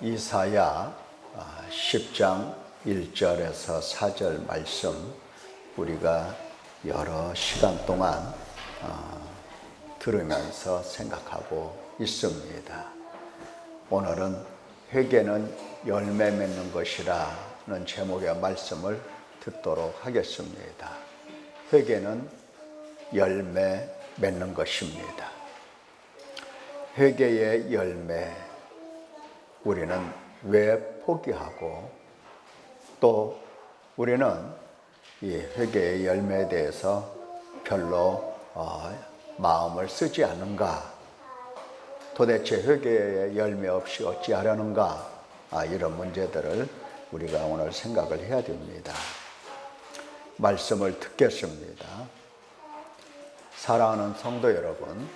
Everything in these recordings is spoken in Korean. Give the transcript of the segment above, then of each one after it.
이사야 10장 1절에서 4절 말씀 우리가 여러 시간 동안 들으면서 생각하고 있습니다. 오늘은 회개는 열매 맺는 것이라는 제목의 말씀을 듣도록 하겠습니다. 회개는 열매 맺는 것입니다. 회개의 열매, 우리는 왜 포기하고 또 우리는 이 회개의 열매에 대해서 별로 마음을 쓰지 않는가? 도대체 회개의 열매 없이 어찌하려는가? 이런 문제들을 우리가 오늘 생각을 해야 됩니다. 말씀을 듣겠습니다. 사랑하는 성도 여러분,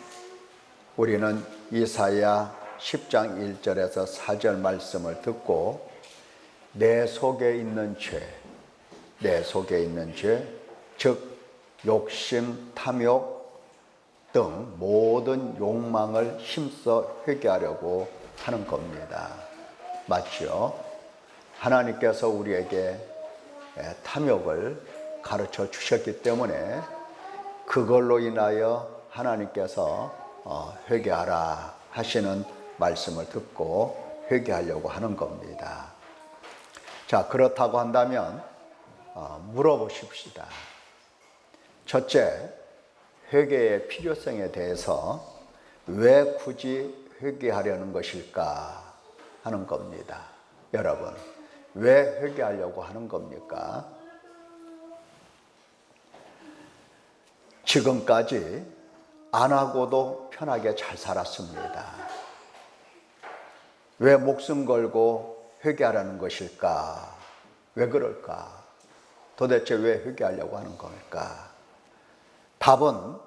우리는 이사야 10장 1절에서 4절 말씀을 듣고 내 속에 있는 죄, 즉 욕심, 탐욕 등 모든 욕망을 힘써 회개하려고 하는 겁니다. 맞죠? 하나님께서 우리에게 탐욕을 가르쳐 주셨기 때문에 그걸로 인하여 하나님께서 회개하라 하시는 말씀을 듣고 회개하려고 하는 겁니다. 자, 그렇다고 한다면 물어보십시다. 첫째, 회개의 필요성에 대해서 왜 굳이 회개하려는 것일까 하는 겁니다. 여러분, 왜 회개하려고 하는 겁니까? 지금까지 안 하고도 편하게 잘 살았습니다. 왜 목숨 걸고 회개하라는 것일까? 왜 그럴까? 도대체 왜 회개하려고 하는 걸까? 답은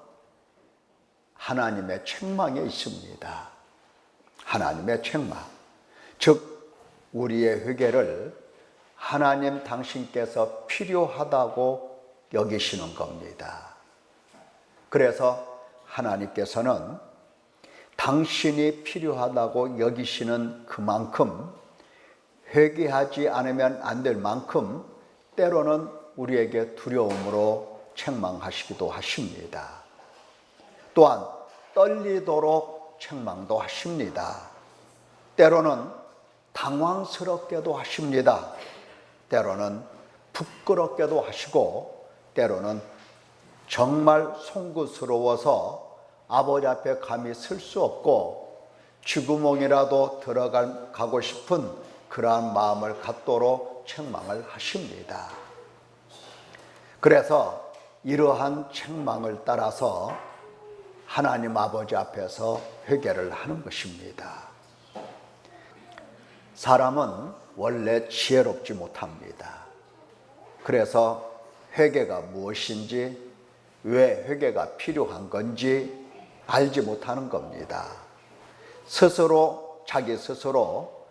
하나님의 책망에 있습니다. 하나님의 책망. 즉, 우리의 회개를 하나님 당신께서 필요하다고 여기시는 겁니다. 그래서 하나님께서는 당신이 필요하다고 여기시는 그만큼 회개하지 않으면 안 될 만큼 때로는 우리에게 두려움으로 책망하시기도 하십니다. 또한 떨리도록 책망도 하십니다. 때로는 당황스럽게도 하십니다. 때로는 부끄럽게도 하시고 때로는 정말 송구스러워서 아버지 앞에 감히 설 수 없고 쥐구멍이라도 들어가고 싶은 그러한 마음을 갖도록 책망을 하십니다. 그래서 이러한 책망을 따라서 하나님 아버지 앞에서 회개를 하는 것입니다. 사람은 원래 지혜롭지 못합니다. 그래서 회개가 무엇인지, 왜 회개가 필요한 건지 알지 못하는 겁니다. 자기 스스로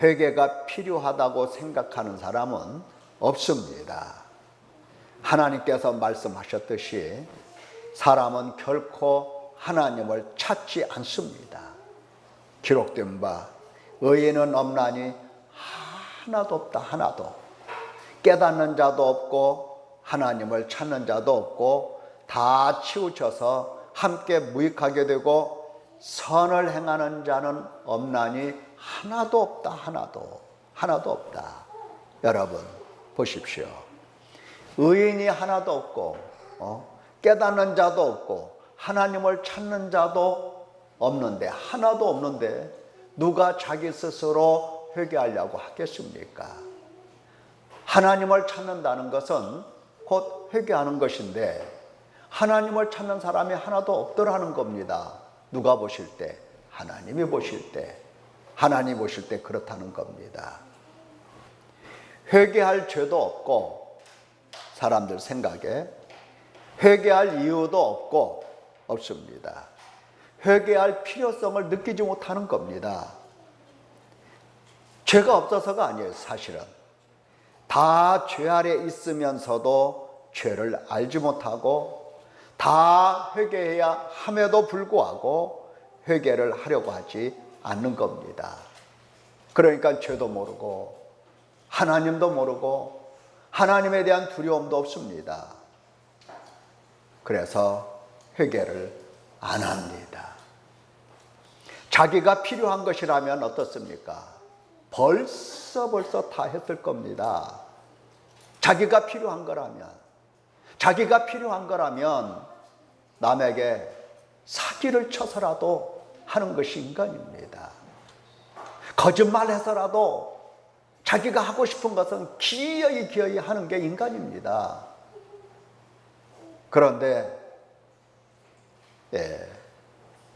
회개가 필요하다고 생각하는 사람은 없습니다. 하나님께서 말씀하셨듯이 사람은 결코 하나님을 찾지 않습니다. 기록된 바 의인은 없나니 하나도 없다. 하나도. 깨닫는 자도 없고 하나님을 찾는 자도 없고 다 치우쳐서 함께 무익하게 되고 선을 행하는 자는 없나니 하나도 없다. 하나도 없다. 여러분 보십시오. 의인이 하나도 없고 깨닫는 자도 없고 하나님을 찾는 자도 없는데, 하나도 없는데 누가 자기 스스로 회개하려고 하겠습니까? 하나님을 찾는다는 것은 곧 회개하는 것인데 하나님을 찾는 사람이 하나도 없더라는 겁니다. 누가 보실 때? 하나님이 보실 때. 하나님이 보실 때 그렇다는 겁니다. 회개할 죄도 없고 사람들 생각에 회개할 이유도 없습니다. 회개할 필요성을 느끼지 못하는 겁니다. 죄가 없어서가 아니에요. 사실은 다 죄 아래 있으면서도 죄를 알지 못하고 다 회개해야 함에도 불구하고 회개를 하려고 하지 않는 겁니다. 그러니까 죄도 모르고 하나님도 모르고 하나님에 대한 두려움도 없습니다. 그래서 회개를 안 합니다. 자기가 필요한 것이라면 어떻습니까? 벌써 다 했을 겁니다. 자기가 필요한 거라면 남에게 사기를 쳐서라도 하는 것이 인간입니다. 거짓말해서라도 자기가 하고 싶은 것은 기어이 하는 게 인간입니다. 그런데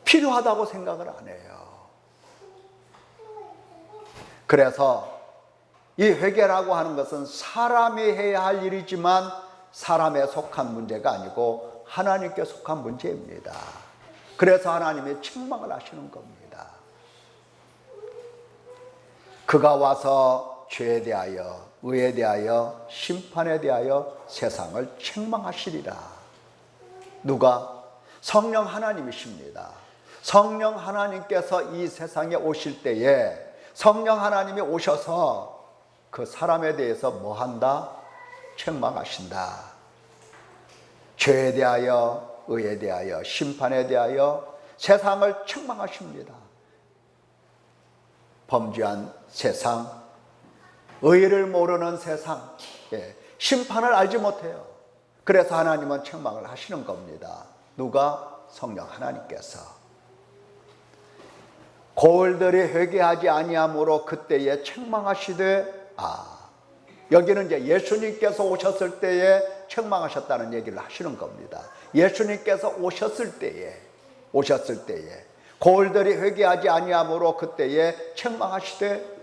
필요하다고 생각을 안 해요. 그래서 이 회개라고 하는 것은 사람이 해야 할 일이지만 사람에 속한 문제가 아니고 하나님께 속한 문제입니다. 그래서 하나님이 책망을 하시는 겁니다. 그가 와서 죄에 대하여, 의에 대하여, 심판에 대하여 세상을 책망하시리라. 누가? 성령 하나님이십니다. 성령 하나님께서 이 세상에 오실 때에 성령 하나님이 오셔서 그 사람에 대해서 뭐 한다? 책망하신다. 죄에 대하여, 의에 대하여, 심판에 대하여 세상을 책망하십니다. 범죄한 세상, 의를 모르는 세상, 심판을 알지 못해요. 그래서 하나님은 책망을 하시는 겁니다. 누가? 성령 하나님께서. 고을들이 회개하지 아니함으로 그때에 책망하시되, 여기는 이제 예수님께서 오셨을 때에 책망하셨다는 얘기를 하시는 겁니다. 예수님께서 오셨을 때에 고을들이 회개하지 아니함으로 그때에 책망하시되,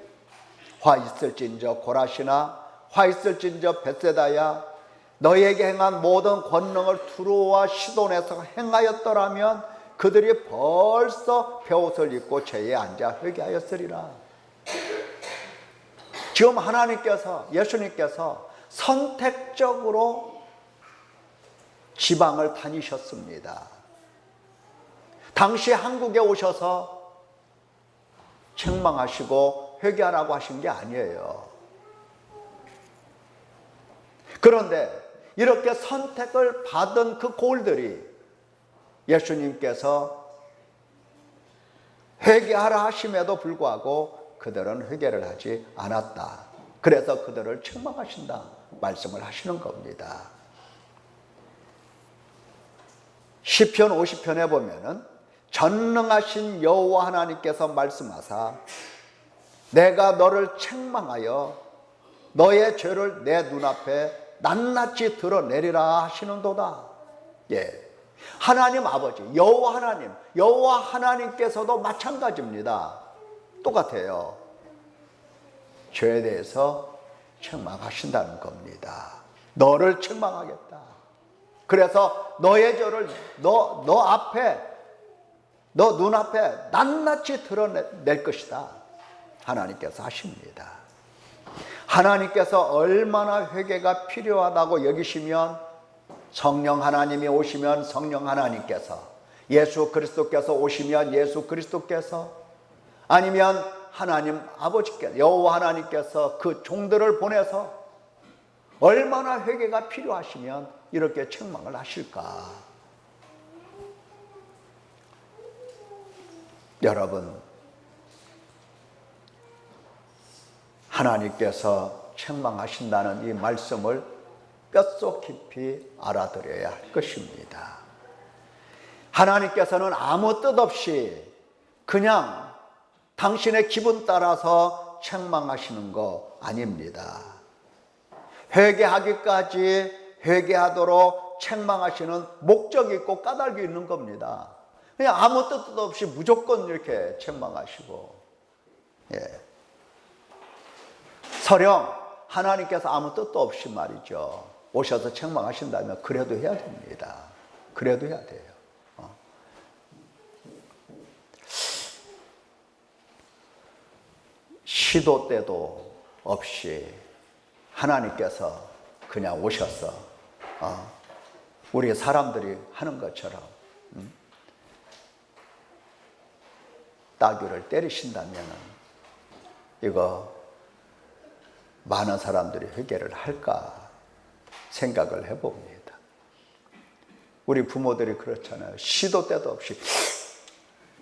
화 있을진저 고라시나 화 있을진저 벳세다야, 너희에게 행한 모든 권능을 두로와 시돈에서 행하였더라면 그들이 벌써 베옷을 입고 죄에 앉아 회개하였으리라. 지금 하나님께서, 예수님께서 선택적으로 지방을 다니셨습니다. 당시 한국에 오셔서 책망하시고 회개하라고 하신 게 아니에요. 그런데 이렇게 선택을 받은 그 고을들이 예수님께서 회개하라 하심에도 불구하고 그들은 회개를 하지 않았다. 그래서 그들을 책망하신다 말씀을 하시는 겁니다. 시편 50편에 보면은 전능하신 여호와 하나님께서 말씀하사 내가 너를 책망하여 너의 죄를 내 눈앞에 낱낱이 드러내리라 하시는도다. 하나님 아버지, 여호와 하나님께서도 마찬가지입니다. 똑같아요. 죄에 대해서 책망하신다는 겁니다. 너를 책망하겠다. 그래서 너의 죄를 너 눈앞에 낱낱이 드러낼 것이다. 하나님께서 하십니다. 하나님께서 얼마나 회개가 필요하다고 여기시면 성령 하나님이 오시면 성령 하나님께서, 예수 그리스도께서 오시면 예수 그리스도께서, 아니면 하나님 아버지께서, 여호와 하나님께서 그 종들을 보내서 얼마나 회개가 필요하시면 이렇게 책망을 하실까. 여러분, 하나님께서 책망하신다는 이 말씀을 뼛속 깊이 알아들여야 할 것입니다. 하나님께서는 아무 뜻 없이 그냥 당신의 기분 따라서 책망하시는 거 아닙니다. 회개하기까지 회개하도록 책망하시는 목적이 있고 까닭이 있는 겁니다. 그냥 아무 뜻도 없이 무조건 이렇게 책망하시고, 설령 하나님께서 아무 뜻도 없이 말이죠, 오셔서 책망하신다면 그래도 해야 됩니다. 그래도 해야 돼요. 시도 때도 없이 하나님께서 그냥 오셔서 우리 사람들이 하는 것처럼 따귀를 때리신다면 이거 많은 사람들이 회개를 할까 생각을 해봅니다. 우리 부모들이 그렇잖아요. 시도 때도 없이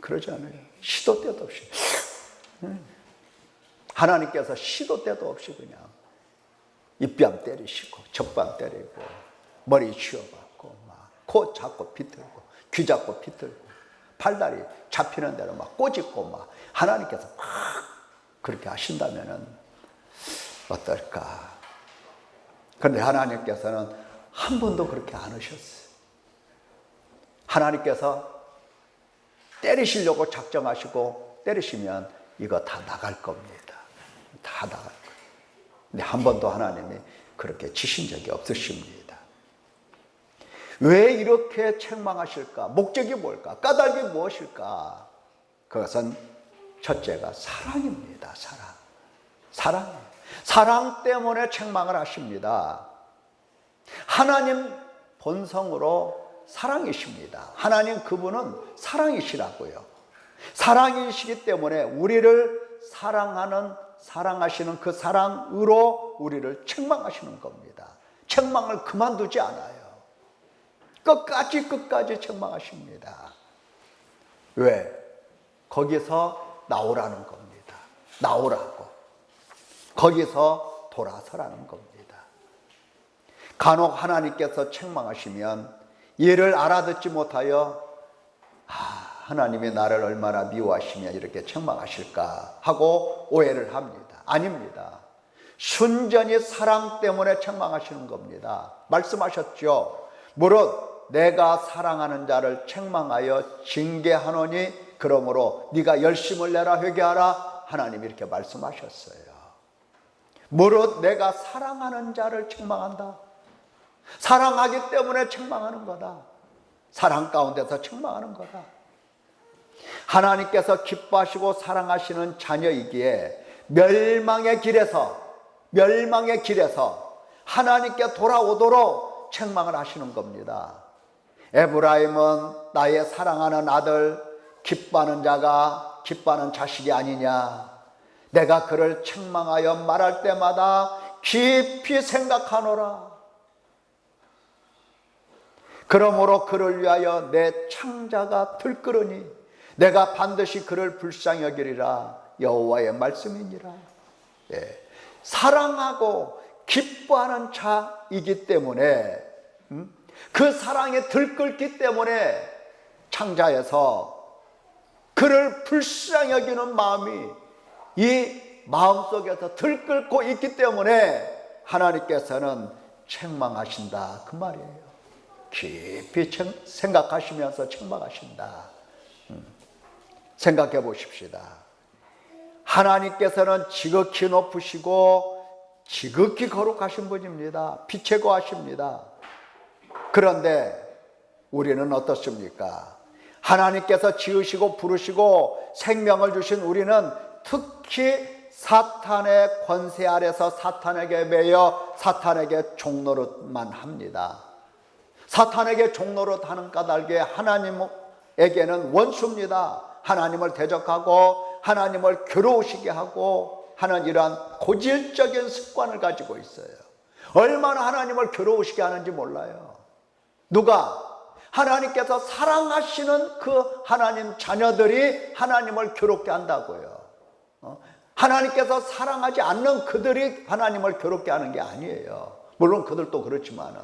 그러잖아요. 시도 때도 없이 하나님께서 시도 때도 없이 그냥 입뺨 때리시고 젖밤 때리고 머리 쥐어박고 막 코 잡고 비틀고 귀 잡고 비틀고 팔다리 잡히는 대로 막 꼬집고 막 하나님께서 막 그렇게 하신다면은 어떨까? 그런데 하나님께서는 한 번도 그렇게 안 하셨어요. 하나님께서 때리시려고 작정하시고 때리시면 이거 다 나갈 겁니다. 다 나갈 거예요. 근데 한 번도 하나님이 그렇게 치신 적이 없으십니다. 왜 이렇게 책망하실까? 목적이 뭘까? 까닭이 무엇일까? 그것은 첫째가 사랑입니다. 사랑이에요. 사랑 때문에 책망을 하십니다. 하나님 본성으로 사랑이십니다. 하나님 그분은 사랑이시라고요. 사랑이시기 때문에 우리를 사랑하시는 그 사랑으로 우리를 책망하시는 겁니다. 책망을 그만두지 않아요. 끝까지 책망하십니다. 왜? 거기서 나오라는 겁니다. 나오라고. 거기서 돌아서라는 겁니다. 간혹 하나님께서 책망하시면 이를 알아듣지 못하여 하나님이 나를 얼마나 미워하시며 이렇게 책망하실까 하고 오해를 합니다. 아닙니다. 순전히 사랑 때문에 책망하시는 겁니다. 말씀하셨죠. 무릇 내가 사랑하는 자를 책망하여 징계하노니 그러므로 네가 열심을 내라 회개하라. 하나님이 이렇게 말씀하셨어요. 무릇 내가 사랑하는 자를 책망한다. 사랑하기 때문에 책망하는 거다. 사랑 가운데서 책망하는 거다. 하나님께서 기뻐하시고 사랑하시는 자녀이기에 멸망의 길에서 하나님께 돌아오도록 책망을 하시는 겁니다. 에브라임은 나의 사랑하는 아들, 기뻐하는 자식이 아니냐. 내가 그를 책망하여 말할 때마다 깊이 생각하노라. 그러므로 그를 위하여 내 창자가 들끓으니 내가 반드시 그를 불쌍히 여기리라. 여호와의 말씀이니라. 사랑하고 기뻐하는 자이기 때문에 그 사랑에 들끓기 때문에 창자에서 그를 불쌍히 여기는 마음이 이 마음속에서 들끓고 있기 때문에 하나님께서는 책망하신다 그 말이에요. 깊이 생각하시면서 책망하신다. 생각해 보십시다. 하나님께서는 지극히 높으시고 지극히 거룩하신 분입니다. 빛에 거하십니다. 그런데 우리는 어떻습니까? 하나님께서 지으시고 부르시고 생명을 주신 우리는 특히 사탄의 권세 아래서 사탄에게 매여 사탄에게 종노릇만 합니다. 사탄에게 종노릇 하는 까닭에 하나님에게는 원수입니다. 하나님을 대적하고 하나님을 괴로우시게 하고 하는 이러한 고질적인 습관을 가지고 있어요. 얼마나 하나님을 괴로우시게 하는지 몰라요. 누가? 하나님께서 사랑하시는 그 하나님 자녀들이 하나님을 괴롭게 한다고요. 하나님께서 사랑하지 않는 그들이 하나님을 괴롭게 하는 게 아니에요. 물론 그들도 그렇지만은.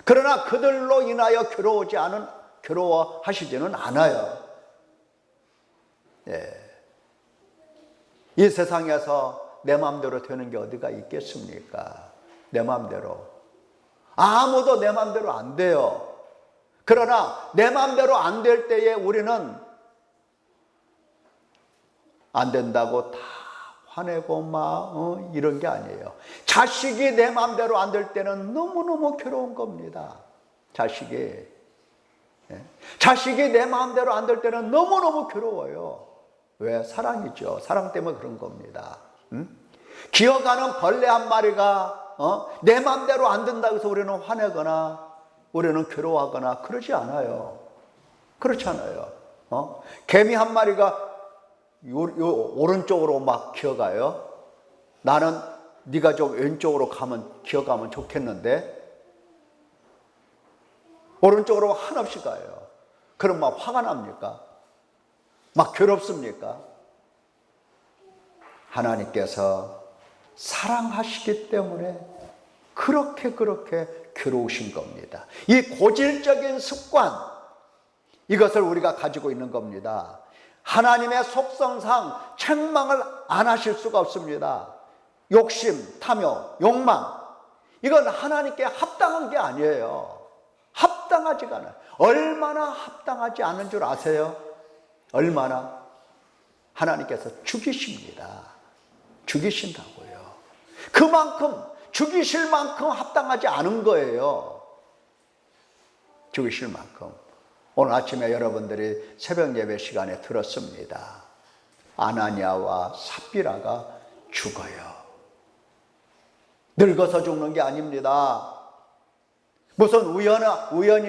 그러나 그들로 인하여 괴로워하시지는 않아요. 이 세상에서 내 마음대로 되는 게 어디가 있겠습니까? 내 마음대로. 아무도 내 마음대로 안 돼요. 그러나 내 마음대로 안 될 때에 우리는 안 된다고 다 화내고 막 이런 게 아니에요. 자식이 내 마음대로 안 될 때는 너무너무 괴로운 겁니다. 자식이 내 마음대로 안 될 때는 너무너무 괴로워요. 왜? 사랑이죠. 사랑 때문에 그런 겁니다. 기어가는 벌레 한 마리가 내 마음대로 안 된다고 해서 우리는 화내거나 우리는 괴로워하거나 그러지 않아요. 그렇지 않아요. 개미 한 마리가 요 오른쪽으로 막 기어가요. 나는 네가 좀 왼쪽으로 기어가면 좋겠는데 오른쪽으로 한없이 가요. 그럼 막 화가 납니까? 막 괴롭습니까? 하나님께서 사랑하시기 때문에 그렇게 괴로우신 겁니다. 이 고질적인 습관, 이것을 우리가 가지고 있는 겁니다. 하나님의 속성상 책망을 안 하실 수가 없습니다. 욕심, 탐욕, 욕망, 이건 하나님께 합당한 게 아니에요. 합당하지가 않아요. 얼마나 합당하지 않은 줄 아세요? 얼마나? 하나님께서 죽이십니다. 죽이신다고요. 그만큼, 죽이실 만큼 합당하지 않은 거예요. 죽이실 만큼. 오늘 아침에 여러분들이 새벽 예배 시간에 들었습니다. 아나니아와 삽비라가 죽어요. 늙어서 죽는 게 아닙니다. 무슨 우연히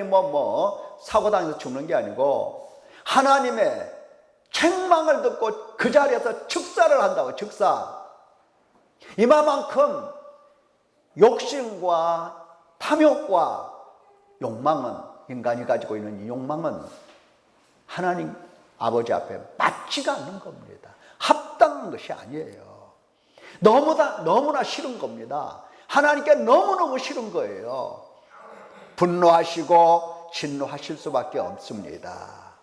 사고 당해서 죽는 게 아니고 하나님의 책망을 듣고 그 자리에서 즉사를 한다고. 즉사. 이만큼 욕심과 탐욕과 욕망은, 인간이 가지고 있는 이 욕망은 하나님 아버지 앞에 맞지가 않는 겁니다. 합당한 것이 아니에요. 너무나 싫은 겁니다. 하나님께 너무너무 싫은 거예요. 분노하시고 진노하실 수밖에 없습니다.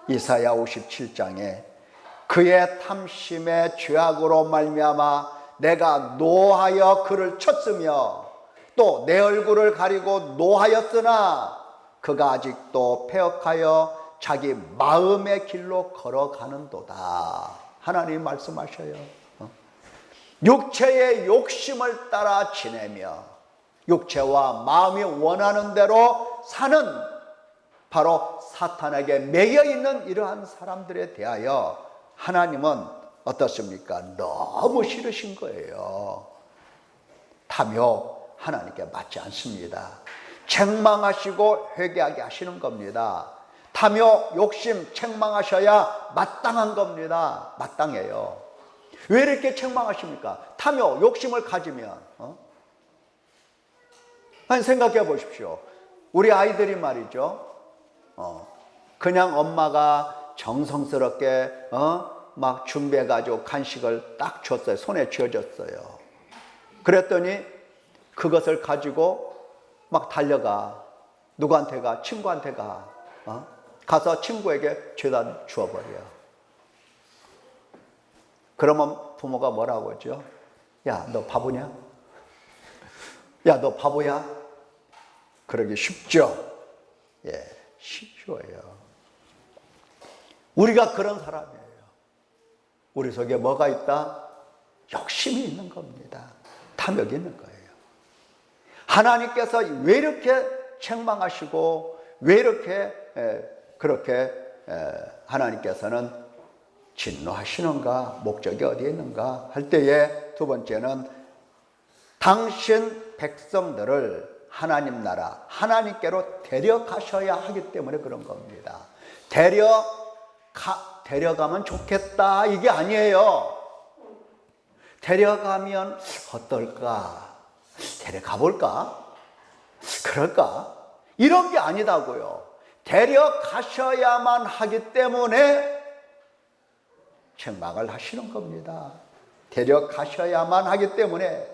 이사야 57장에 그의 탐심의 죄악으로 말미암아 내가 노하여 그를 쳤으며 또 내 얼굴을 가리고 노하였으나 그가 아직도 패역하여 자기 마음의 길로 걸어가는도다. 하나님 말씀하셔요. 육체의 욕심을 따라 지내며 육체와 마음이 원하는 대로 사는 바로 사탄에게 매여 있는 이러한 사람들에 대하여 하나님은 어떻습니까? 너무 싫으신 거예요. 탐욕, 하나님께 맞지 않습니다. 책망하시고 회개하게 하시는 겁니다. 탐욕, 욕심 책망하셔야 마땅한 겁니다. 마땅해요. 왜 이렇게 책망하십니까? 탐욕, 욕심을 가지면 아니, 생각해 보십시오. 우리 아이들이 말이죠, 그냥 엄마가 정성스럽게 막 준비해가지고 간식을 딱 줬어요. 손에 쥐어줬어요. 그랬더니 그것을 가지고 막 달려가. 누구한테 가? 친구한테 가. 가서 친구에게 죄다 주어버려. 그러면 부모가 뭐라고 하죠? 야, 너 바보냐? 야, 너 바보야? 그러기 쉽죠? 예, 쉽죠요. 우리가 그런 사람이에요. 우리 속에 뭐가 있다? 욕심이 있는 겁니다. 탐욕이 있는 거예요. 하나님께서 왜 이렇게 책망하시고 왜 이렇게 그렇게 하나님께서는 진노하시는가, 목적이 어디에 있는가 할 때에 두 번째는 당신 백성들을 하나님 나라, 하나님께로 데려가셔야 하기 때문에 그런 겁니다. 데려가면 좋겠다 이게 아니에요. 데려가면 어떨까? 데려가 볼까? 그럴까? 이런 게 아니다고요. 데려가셔야만 하기 때문에 책망을 하시는 겁니다. 데려가셔야만 하기 때문에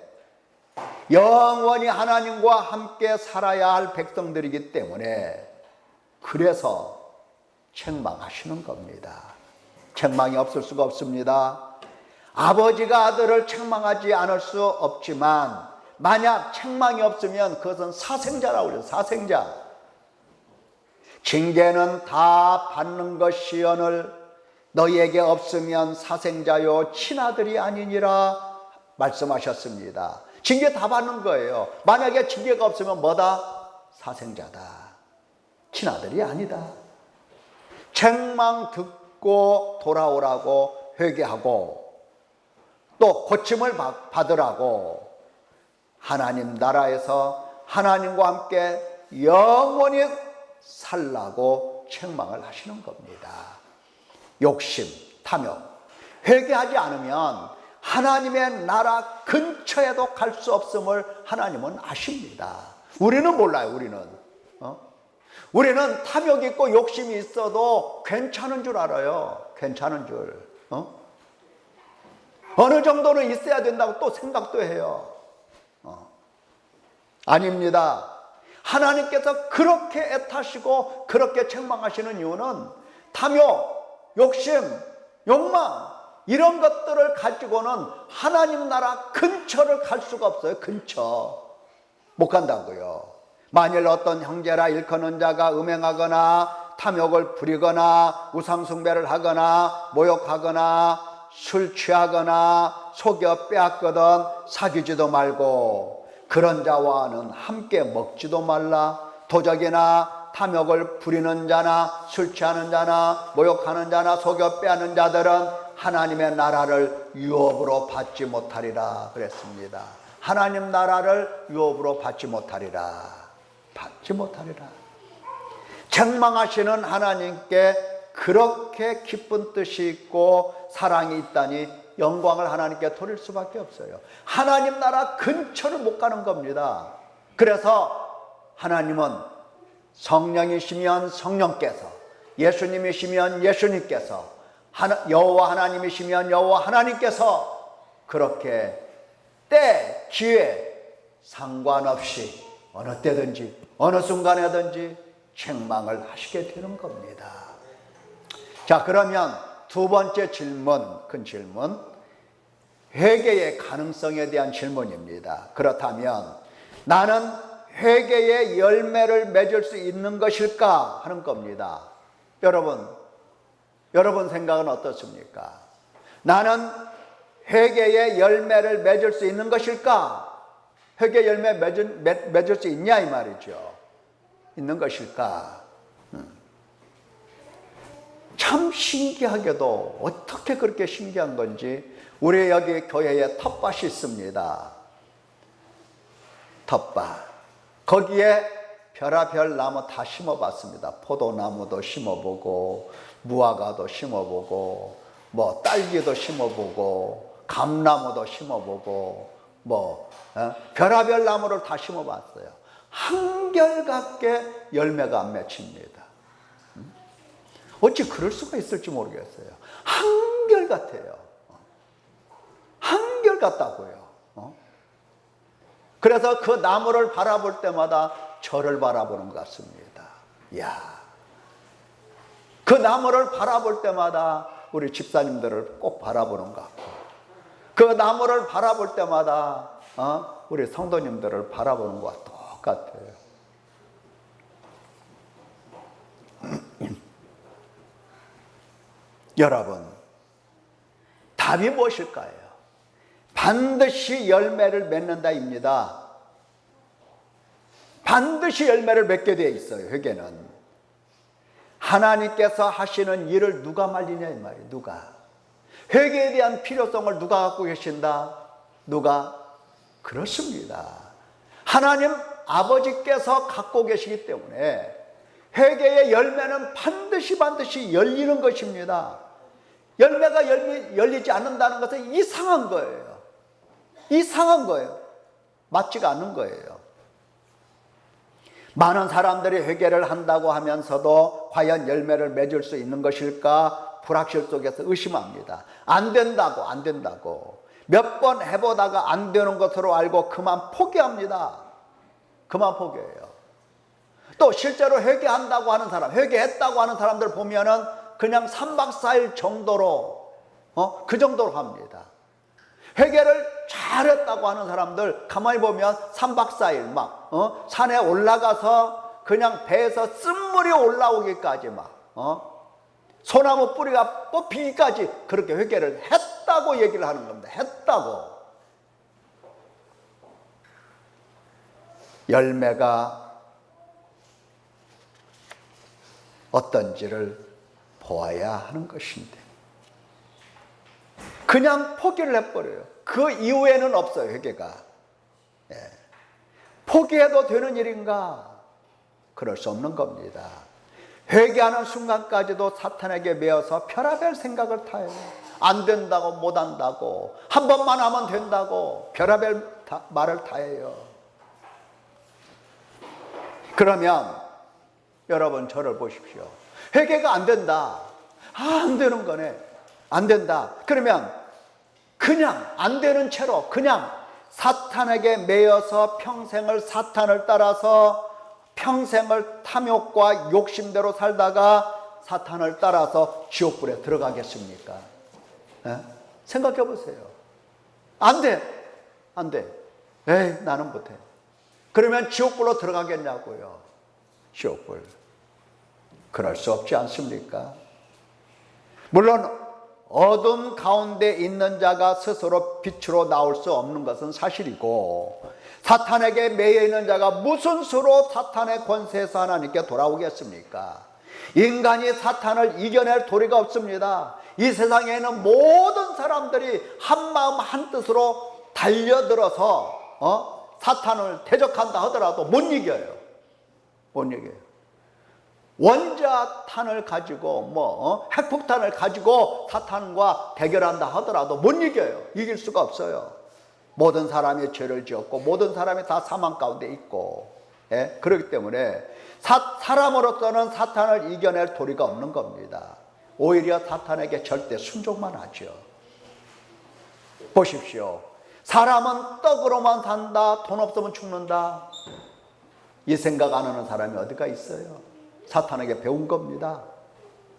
영원히 하나님과 함께 살아야 할 백성들이기 때문에 그래서 책망하시는 겁니다. 책망이 없을 수가 없습니다. 아버지가 아들을 책망하지 않을 수 없지만 만약 책망이 없으면 그것은 사생자라고 그래요. 사생자. 징계는 다 받는 것이오늘 너희에게 없으면 사생자요 친아들이 아니니라 말씀하셨습니다. 징계 다 받는 거예요. 만약에 징계가 없으면 뭐다? 사생자다. 친아들이 아니다. 책망 듣고 돌아오라고 회개하고 또 고침을 받으라고 하나님 나라에서 하나님과 함께 영원히 살라고 책망을 하시는 겁니다. 욕심, 탐욕. 회개하지 않으면 하나님의 나라 근처에도 갈 수 없음을 하나님은 아십니다. 우리는 몰라요. 우리는 탐욕이 있고 욕심이 있어도 괜찮은 줄 알아요. 괜찮은 줄. 어느 정도는 있어야 된다고 또 생각도 해요. 아닙니다. 하나님께서 그렇게 애타시고 그렇게 책망하시는 이유는 탐욕, 욕심, 욕망 이런 것들을 가지고는 하나님 나라 근처를 갈 수가 없어요. 근처 못 간다고요. 만일 어떤 형제라 일컫는 자가 음행하거나 탐욕을 부리거나 우상숭배를 하거나 모욕하거나 술 취하거나 속여 빼앗거든 사귀지도 말고 그런 자와는 함께 먹지도 말라. 도적이나 탐욕을 부리는 자나 술 취하는 자나 모욕하는 자나 속여 빼앗는 자들은 하나님의 나라를 유업으로 받지 못하리라 그랬습니다. 하나님 나라를 유업으로 받지 못하리라. 받지 못하리라. 책망하시는 하나님께 그렇게 기쁜 뜻이 있고 사랑이 있다니 영광을 하나님께 돌릴 수밖에 없어요. 하나님 나라 근처를 못 가는 겁니다. 그래서 하나님은 성령이시면 성령께서, 예수님이시면 예수님께서, 여호와 하나님이시면 여호와 하나님께서 그렇게 때, 기회 상관없이 어느 때든지 어느 순간에든지 책망을 하시게 되는 겁니다. 자, 그러면 두 번째 질문, 큰 질문, 회개의 가능성에 대한 질문입니다. 그렇다면 나는 회개의 열매를 맺을 수 있는 것일까 하는 겁니다. 여러분 생각은 어떻습니까? 나는 회개의 열매를 맺을 수 있는 것일까? 회개 열매 맺을 수 있냐 이 말이죠. 있는 것일까? 참 신기하게도 어떻게 그렇게 신기한 건지 우리 여기 교회에 텃밭이 있습니다. 텃밭. 거기에 별의별 나무 다 심어봤습니다. 포도나무도 심어보고 무화과도 심어보고 뭐 딸기도 심어보고 감나무도 심어보고 별의별 나무를 다 심어봤어요. 한결같게 열매가 안 맺힙니다. 어찌 그럴 수가 있을지 모르겠어요. 한결같아요. 한결같다고요. 그래서 그 나무를 바라볼 때마다 저를 바라보는 것 같습니다. 이야, 그 나무를 바라볼 때마다 우리 집사님들을 꼭 바라보는 것 같고, 그 나무를 바라볼 때마다 우리 성도님들을 바라보는 것과 똑같아요. 여러분, 답이 무엇일까요? 반드시 열매를 맺는다입니다. 반드시 열매를 맺게 되어 있어요. 회개는 하나님께서 하시는 일을 누가 말리냐 이 말이에요. 누가? 회개에 대한 필요성을 누가 갖고 계신다? 누가? 그렇습니다. 하나님 아버지께서 갖고 계시기 때문에 회개의 열매는 반드시 열리는 것입니다. 열매가 열리지 않는다는 것은 이상한 거예요. 이상한 거예요. 맞지가 않는 거예요. 많은 사람들이 회개를 한다고 하면서도 과연 열매를 맺을 수 있는 것일까? 불확실 속에서 의심합니다. 안 된다고. 몇 번 해보다가 안 되는 것으로 알고 그만 포기합니다. 그만 포기해요. 또 실제로 회개한다고 하는 사람, 회개했다고 하는 사람들 보면은 그냥 3박 4일 정도로 그 정도로 합니다. 회개를 잘했다고 하는 사람들 가만히 보면 3박 4일 막 산에 올라가서 그냥 배에서 쓴물이 올라오기까지 막 소나무 뿌리가 뽑히기까지 그렇게 회개를 했다고 얘기를 하는 겁니다. 했다고. 열매가 어떤지를 보아야 하는 것인데 그냥 포기를 해버려요. 그 이후에는 없어요. 회개가. 포기해도 되는 일인가? 그럴 수 없는 겁니다. 회개하는 순간까지도 사탄에게 매여서 별의별 생각을 타요. 안 된다고, 못 한다고, 한 번만 하면 된다고 별의별 말을 타요. 그러면 여러분 저를 보십시오. 회개가 안 된다. 안 되는 거네. 안 된다. 그러면 그냥 안 되는 채로 그냥 사탄에게 매여서 평생을 사탄을 따라서 평생을 탐욕과 욕심대로 살다가 사탄을 따라서 지옥불에 들어가겠습니까? 생각해 보세요. 안 돼. 안 돼. 에이, 나는 못해. 그러면 지옥불로 들어가겠냐고요. 지옥불. 그럴 수 없지 않습니까? 물론 어둠 가운데 있는 자가 스스로 빛으로 나올 수 없는 것은 사실이고, 사탄에게 매여 있는 자가 무슨 수로 사탄의 권세에서 하나님께 돌아오겠습니까? 인간이 사탄을 이겨낼 도리가 없습니다. 이 세상에 있는 모든 사람들이 한마음 한뜻으로 달려들어서 사탄을 대적한다 하더라도 못 이겨요. 못 이겨요. 원자탄을 가지고 핵폭탄을 가지고 사탄과 대결한다 하더라도 못 이겨요. 이길 수가 없어요. 모든 사람이 죄를 지었고 모든 사람이 다 사망 가운데 있고, 그렇기 때문에 사람으로서는 사탄을 이겨낼 도리가 없는 겁니다. 오히려 사탄에게 절대 순종만 하죠. 보십시오. 사람은 떡으로만 산다, 돈 없으면 죽는다, 이 생각 안 하는 사람이 어디가 있어요? 사탄에게 배운 겁니다.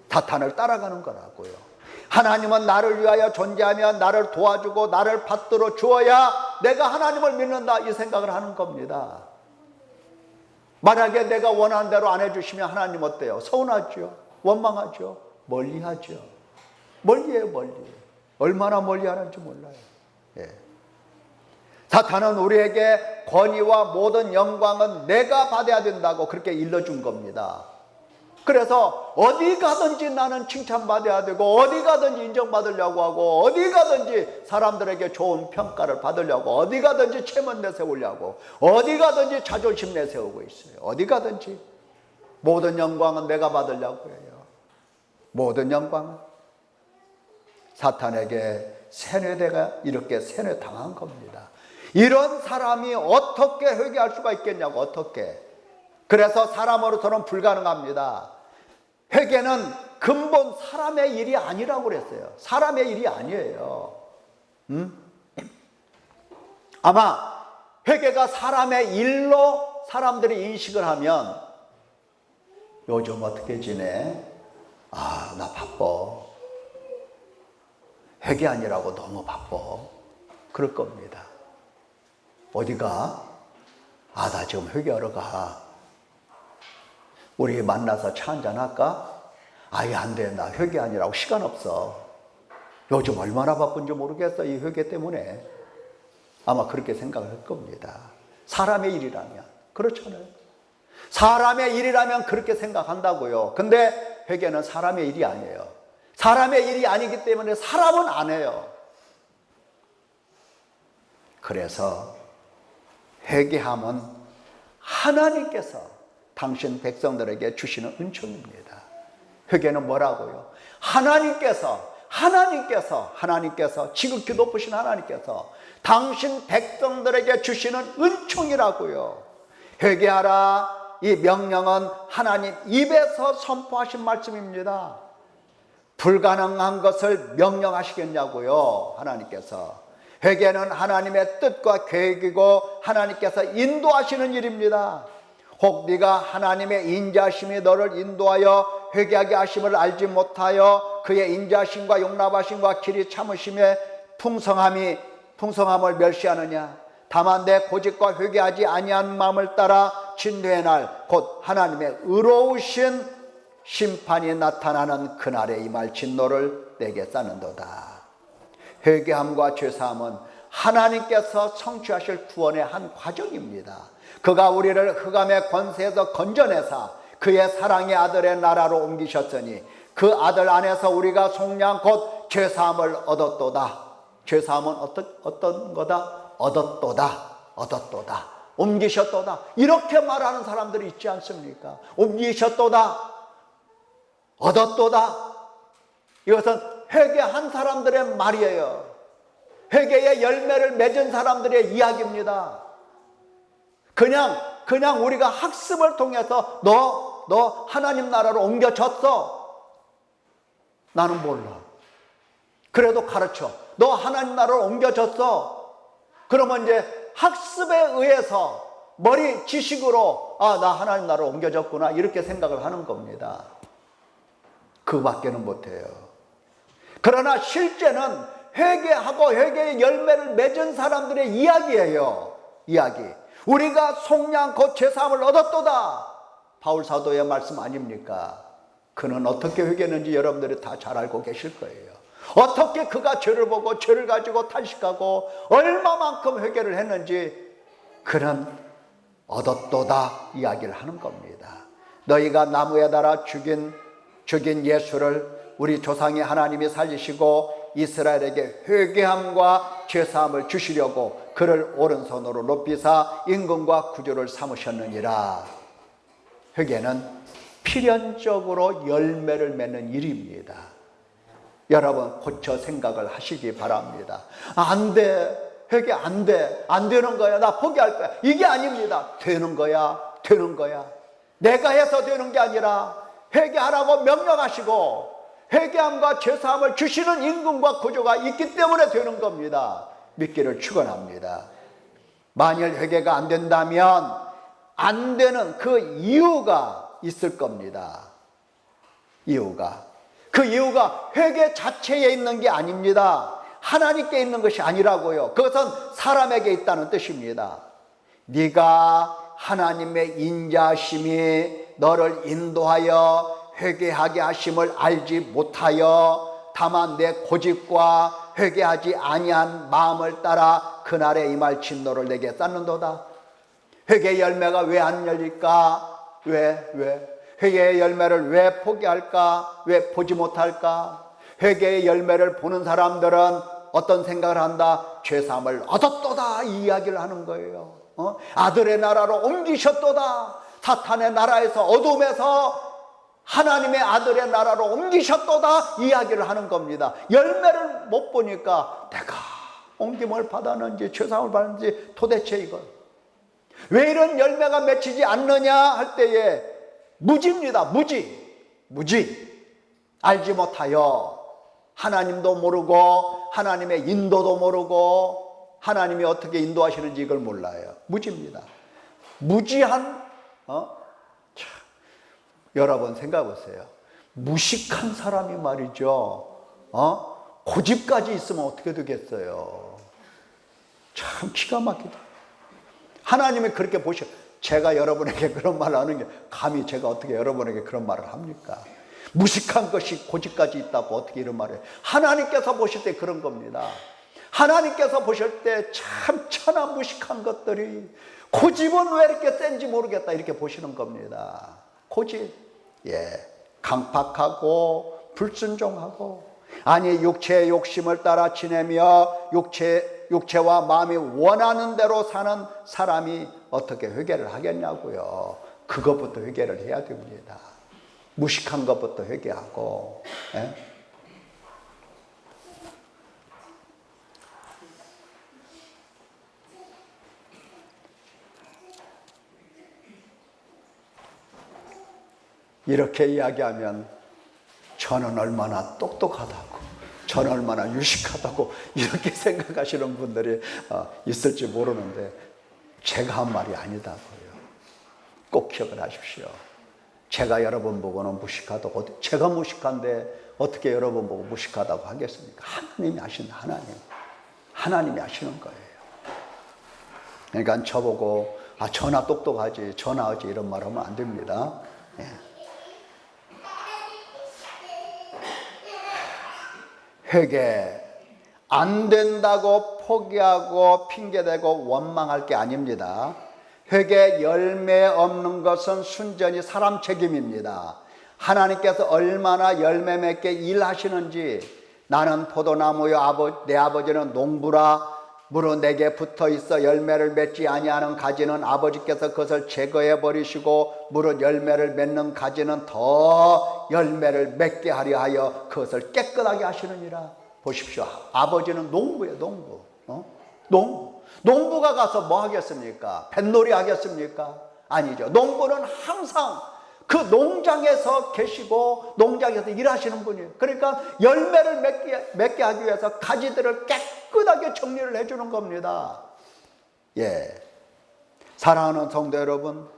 사탄을 따라가는 거라고요. 하나님은 나를 위하여 존재하며 나를 도와주고 나를 받들어 주어야 내가 하나님을 믿는다, 이 생각을 하는 겁니다. 만약에 내가 원하는 대로 안 해주시면 하나님 어때요? 서운하죠? 원망하죠? 멀리하죠? 멀리해요. 멀리. 얼마나 멀리하는지 몰라요. 사탄은 우리에게 권위와 모든 영광은 내가 받아야 된다고 그렇게 일러준 겁니다. 그래서 어디 가든지 나는 칭찬받아야 되고, 어디 가든지 인정받으려고 하고, 어디 가든지 사람들에게 좋은 평가를 받으려고, 어디 가든지 체면 내세우려고, 어디 가든지 자존심 내세우고 있어요. 어디 가든지 모든 영광은 내가 받으려고 해요. 모든 영광은. 사탄에게 세뇌대가 이렇게 세뇌당한 겁니다. 이런 사람이 어떻게 회개할 수가 있겠냐고. 어떻게. 그래서 사람으로서는 불가능합니다. 회개는 근본 사람의 일이 아니라고 그랬어요. 사람의 일이 아니에요. 아마 회개가 사람의 일로 사람들이 인식을 하면, 요즘 어떻게 지내? 아, 나 바빠. 회개 아니라고 너무 바빠. 그럴 겁니다. 어디가? 아, 나 지금 회개하러 가. 우리 만나서 차 한잔 할까? 아예 안 돼. 나 회개 아니라고 시간 없어. 요즘 얼마나 바쁜지 모르겠어. 이 회개 때문에. 아마 그렇게 생각할 겁니다. 사람의 일이라면. 그렇잖아요. 사람의 일이라면 그렇게 생각한다고요. 근데 회개는 사람의 일이 아니에요. 사람의 일이 아니기 때문에 사람은 안 해요. 그래서 회개함은 하나님께서 당신 백성들에게 주시는 은총입니다. 회개는 뭐라고요? 하나님께서 지극히 높으신 하나님께서 당신 백성들에게 주시는 은총이라고요. 회개하라, 이 명령은 하나님 입에서 선포하신 말씀입니다. 불가능한 것을 명령하시겠냐고요. 하나님께서. 회개는 하나님의 뜻과 계획이고 하나님께서 인도하시는 일입니다. 혹 네가 하나님의 인자심이 너를 인도하여 회개하게 하심을 알지 못하여 그의 인자심과 용납하심과 길이 참으심의 풍성함을 멸시하느냐. 다만 내 고집과 회개하지 아니한 마음을 따라 진노의 날 곧 하나님의 의로우신 심판이 나타나는 그날에 임할 진노를 내게 쌓는도다. 회개함과 죄사함은 하나님께서 성취하실 구원의 한 과정입니다. 그가 우리를 흑암의 권세에서 건져내사 그의 사랑의 아들의 나라로 옮기셨으니 그 아들 안에서 우리가 속량 곧 죄사함을 얻었도다. 죄사함은 어떤 거다? 얻었도다. 옮기셨도다. 이렇게 말하는 사람들이 있지 않습니까? 옮기셨도다. 얻었도다. 이것은 회개한 사람들의 말이에요. 회개의 열매를 맺은 사람들의 이야기입니다. 그냥 우리가 학습을 통해서 너 하나님 나라로 옮겨졌어. 나는 몰라. 그래도 가르쳐. 너 하나님 나라로 옮겨졌어. 그러면 이제 학습에 의해서 머리 지식으로 나 하나님 나라로 옮겨졌구나 이렇게 생각을 하는 겁니다. 그밖에는 못해요. 그러나 실제는 회개하고 회개의 열매를 맺은 사람들의 이야기예요. 이야기. 우리가 속량 곧 제사함을 얻었도다. 바울 사도의 말씀 아닙니까? 그는 어떻게 회개했는지 여러분들이 다 잘 알고 계실 거예요. 어떻게 그가 죄를 보고 죄를 가지고 탄식하고 얼마만큼 회개를 했는지 그는 얻었도다 이야기를 하는 겁니다. 너희가 나무에 달아 죽인 예수를 우리 조상의 하나님이 살리시고 이스라엘에게 회개함과 죄사함을 주시려고 그를 오른손으로 높이사 임금과 구주를 삼으셨느니라. 회개는 필연적으로 열매를 맺는 일입니다. 여러분 고쳐 생각을 하시기 바랍니다. 안 돼. 회개 안 돼. 안 되는 거야. 나 포기할 거야. 이게 아닙니다. 되는 거야. 되는 거야. 내가 해서 되는 게 아니라 회개하라고 명령하시고 회개함과 죄사함을 주시는 임금과 구주가 있기 때문에 되는 겁니다. 믿기를 축원합니다. 만일 회개가 안 된다면 안 되는 그 이유가 있을 겁니다. 그 이유가 회개 자체에 있는 게 아닙니다. 하나님께 있는 것이 아니라고요. 그것은 사람에게 있다는 뜻입니다. 네가 하나님의 인자심이 너를 인도하여 회개하게 하심을 알지 못하여 다만 내 고집과 회개하지 아니한 마음을 따라 그날에 임할 진노를 내게 쌓는도다. 회개의 열매가 왜 안 열릴까? 왜? 회개의 열매를 왜 포기할까? 왜 보지 못할까? 회개의 열매를 보는 사람들은 어떤 생각을 한다? 죄사함을 얻었도다 이 이야기를 하는 거예요. 아들의 나라로 옮기셨도다. 사탄의 나라에서 어둠에서 하나님의 아들의 나라로 옮기셨도다 이야기를 하는 겁니다. 열매를 못 보니까 내가 옮김을 받았는지 죄사함을 받았는지 도대체 이건 왜 이런 열매가 맺히지 않느냐 할 때에 무지입니다. 무지. 알지 못하여 하나님도 모르고 하나님의 인도도 모르고 하나님이 어떻게 인도하시는지 이걸 몰라요. 무지입니다. 무지한 여러분 생각해 보세요. 무식한 사람이 말이죠. 고집까지 있으면 어떻게 되겠어요. 참 기가 막히다. 하나님이 그렇게 보셔. 제가 여러분에게 그런 말을 하는 게 감히 제가 어떻게 여러분에게 그런 말을 합니까? 무식한 것이 고집까지 있다고 어떻게 이런 말을 해요? 하나님께서 보실 때 그런 겁니다. 하나님께서 보실 때 참 천하 무식한 것들이 고집은 왜 이렇게 센지 모르겠다 이렇게 보시는 겁니다. 고집, 강팍하고 불순종하고 아니 육체의 욕심을 따라 지내며 육체와 마음이 원하는 대로 사는 사람이 어떻게 회개를 하겠냐고요. 그것부터 회개를 해야 됩니다. 무식한 것부터 회개하고. 이렇게 이야기하면 저는 얼마나 똑똑하다고 저는 얼마나 유식하다고 이렇게 생각하시는 분들이 있을지 모르는데 제가 한 말이 아니다고요. 꼭 기억을 하십시오. 제가 여러분 보고는 무식하다고 제가 무식한데 어떻게 여러분 보고 무식하다고 하겠습니까? 하나님이 아시는 하나님이 아시는 거예요. 그러니까 저보고 저나 똑똑하지 저나 하지 이런 말 하면 안 됩니다. 회개 안 된다고 포기하고 핑계대고 원망할 게 아닙니다. 회개 열매 없는 것은 순전히 사람 책임입니다. 하나님께서 얼마나 열매 맺게 일하시는지 나는 포도나무요 내 아버지는 농부라 무릇 내게 붙어 있어 열매를 맺지 아니하는 가지는 아버지께서 그것을 제거해 버리시고 무릇 열매를 맺는 가지는 더 열매를 맺게 하려 하여 그것을 깨끗하게 하시느니라. 보십시오. 아버지는 농부예요. 농부. 농부가 가서 뭐 하겠습니까? 뱃놀이 하겠습니까? 아니죠. 농부는 항상 그 농장에서 계시고 농장에서 일하시는 분이에요. 그러니까 열매를 맺게 하기 위해서 가지들을 깨끗하게 정리를 해주는 겁니다. 예, 사랑하는 성도 여러분,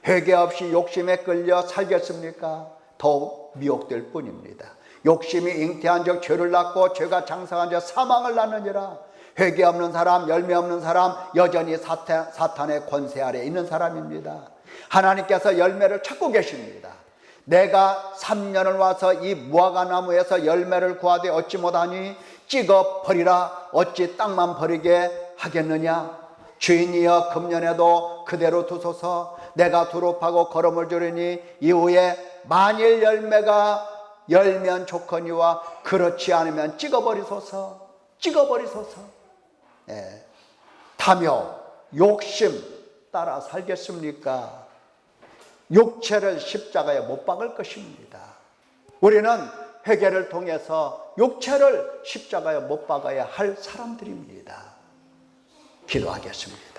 회개 없이 욕심에 끌려 살겠습니까? 더욱 미혹될 뿐입니다. 욕심이 잉태한 적 죄를 낳고 죄가 장성한 적 사망을 낳느니라. 회개 없는 사람, 열매 없는 사람, 여전히 사탄의 권세 아래 있는 사람입니다. 하나님께서 열매를 찾고 계십니다. 내가 3년을 와서 이 무화과 나무에서 열매를 구하되 얻지 못하니 찍어 버리라. 어찌 땅만 버리게 하겠느냐. 주인이여 금년에도 그대로 두소서. 내가 두릅하고 거름을 주리니 이후에 만일 열매가 열면 좋거니와 그렇지 않으면 찍어버리소서. 예. 탐욕, 욕심 따라 살겠습니까? 육체를 십자가에 못 박을 것입니다. 우리는 회개를 통해서 육체를 십자가에 못 박아야 할 사람들입니다. 기도하겠습니다.